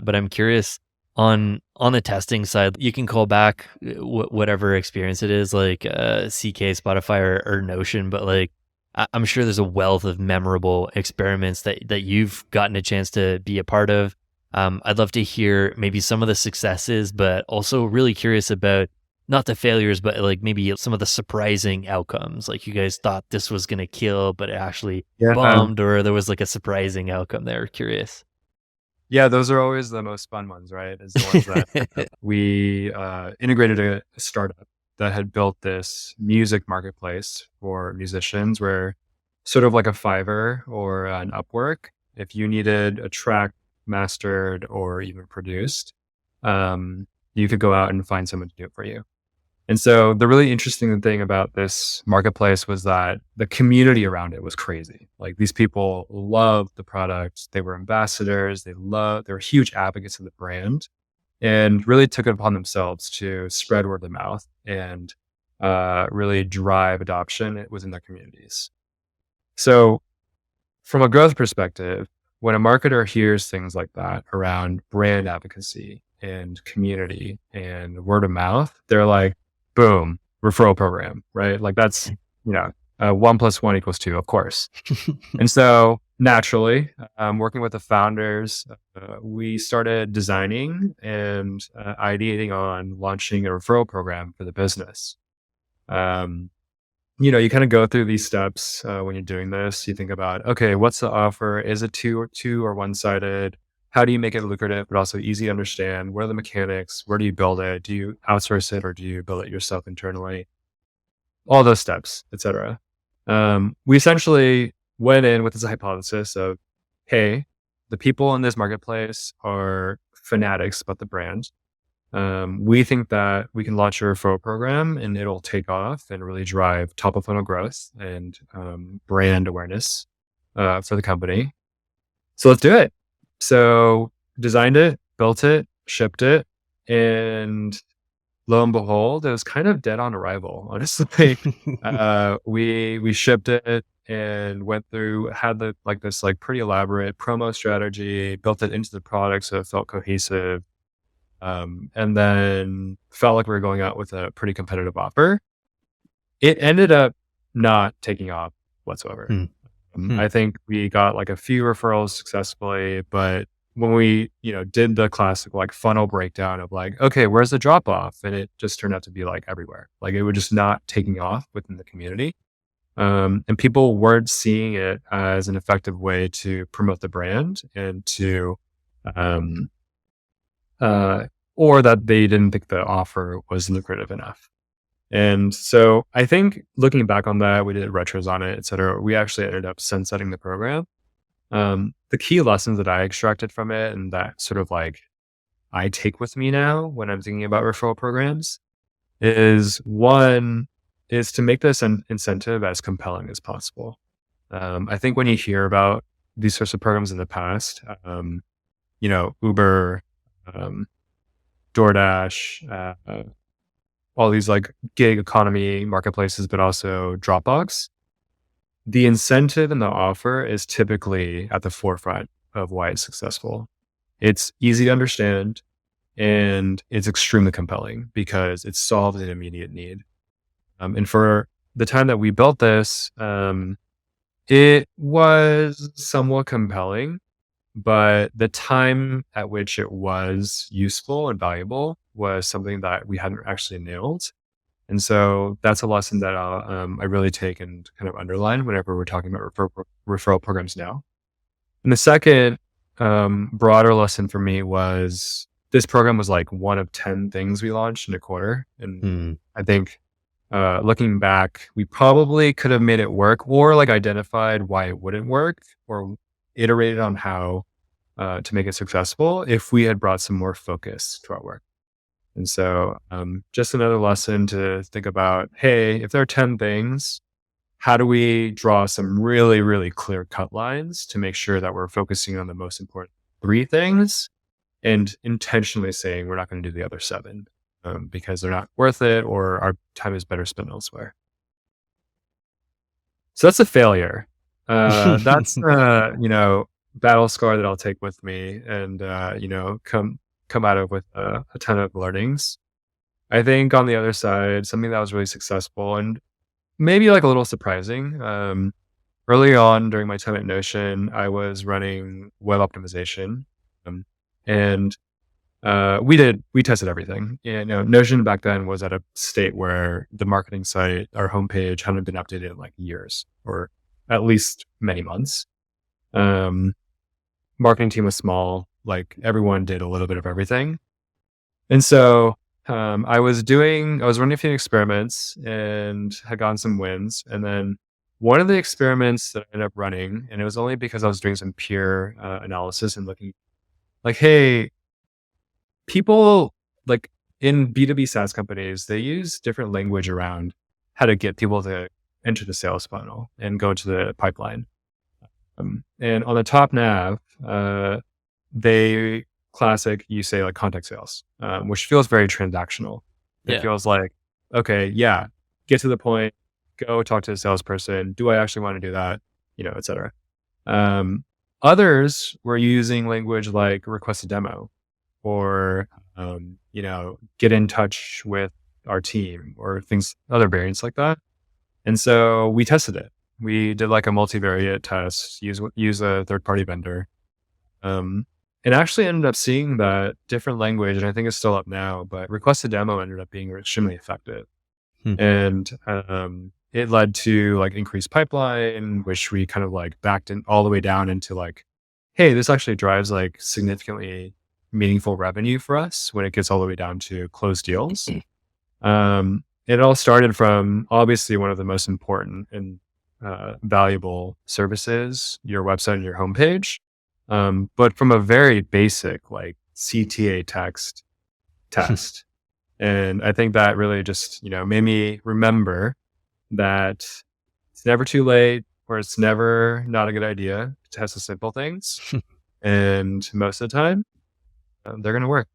But I'm curious on the testing side, you can call back whatever experience it is, like CK, Spotify, or Notion. But like, I'm sure there's a wealth of memorable experiments that you've gotten a chance to be a part of. I'd love to hear maybe some of the successes, but also really curious about not the failures, but like maybe some of the surprising outcomes. Like you guys thought this was going to kill, but it actually Yeah. bombed, or there was like a surprising outcome there. Curious. Yeah, those are always the most fun ones, right? Is the ones that we integrated a startup that had built this music marketplace for musicians where sort of like a Fiverr or an Upwork, if you needed a track mastered or even produced, you could go out and find someone to do it for you. And so the really interesting thing about this marketplace was that the community around it was crazy. Like these people loved the product. They were ambassadors. They were huge advocates of the brand and really took it upon themselves to spread word of mouth and really drive adoption within their communities. So from a growth perspective, when a marketer hears things like that around brand advocacy and community and word of mouth, they're like, boom, referral program, right? Like that's, 1 + 1 = 2, of course. And so naturally, working with the founders, we started designing and ideating on launching a referral program for the business. You kind of go through these steps when you're doing this. You think about, okay, what's the offer? Is it two or one-sided? How do you make it lucrative, but also easy to understand? What are the mechanics? Where do you build it? Do you outsource it or do you build it yourself internally? All those steps, etc. We essentially went in with this hypothesis of, hey, the people in this marketplace are fanatics about the brand. We think that we can launch a referral program and it'll take off and really drive top of funnel growth and brand awareness for the company. So let's do it. So designed it, built it, shipped it, and lo and behold, it was kind of dead on arrival. Honestly, we shipped it and went through had this pretty elaborate promo strategy, built it into the product so it felt cohesive. And then felt like we were going out with a pretty competitive offer. It ended up not taking off whatsoever. I think we got like a few referrals successfully, but when we, did the classic like funnel breakdown of like, okay, where's the drop off? And it just turned out to be like everywhere. Like it was just not taking off within the community. And people weren't seeing it as an effective way to promote the brand and to, or that they didn't think the offer was lucrative enough. And so I think looking back on that, we did retros on it, et cetera. We actually ended up sunsetting the program. The key lessons that I extracted from it and that sort of like I take with me now when I'm thinking about referral programs is one is to make this an incentive as compelling as possible. I think when you hear about these sorts of programs in the past, Uber, DoorDash, all these like gig economy marketplaces, but also Dropbox, the incentive and the offer is typically at the forefront of why it's successful. It's easy to understand and it's extremely compelling because it solves an immediate need. And for the time that we built this, it was somewhat compelling, but the time at which it was useful and valuable was something that we hadn't actually nailed. And so that's a lesson that I really take and kind of underline whenever we're talking about referral programs now. And the second broader lesson for me was this program was like one of 10 things we launched in a quarter. And I think looking back, we probably could have made it work or like identified why it wouldn't work or iterated on how to make it successful if we had brought some more focus to our work. And so just another lesson to think about, hey, if there are 10 things, how do we draw some really, really clear cut lines to make sure that we're focusing on the most important 3 things and intentionally saying we're not going to do the other 7 because they're not worth it or our time is better spent elsewhere. So that's a failure. That's, battle scar that I'll take with me and, come out of with a ton of learnings. I think on the other side, something that was really successful and maybe like a little surprising. Early on during my time at Notion, I was running web optimization, um, and we tested everything. Notion back then was at a state where the marketing site, our homepage, hadn't been updated in like years or at least many months. Um, Marketing team was small, like everyone did a little bit of everything. And so I was running a few experiments and had gotten some wins. And then one of the experiments that I ended up running, and it was only because I was doing some peer analysis and looking like, hey, people like in B2B SaaS companies, they use different language around how to get people to enter the sales funnel and go into the pipeline. And on the top nav, they classic, you say like contact sales, which feels very transactional. It Yeah. feels like, okay, yeah, get to the point, go talk to the salesperson. Do I actually want to do that? Et cetera. Um, Others were using language like request a demo or, get in touch with our team or things, other variants like that. And so we tested it. We did like a multivariate test, use a third party vendor, um, and actually ended up seeing that different language, and I think it's still up now, but request a demo ended up being extremely effective. Hmm. And it led to like increased pipeline, which we kind of like backed in all the way down into like, hey, this actually drives like significantly meaningful revenue for us when it gets all the way down to closed deals. It all started from obviously one of the most important and valuable services, your website and your homepage. But from a very basic like CTA text test. And I think that really just, made me remember that it's never too late or it's never not a good idea to test the simple things. And most of the time, they're going to work.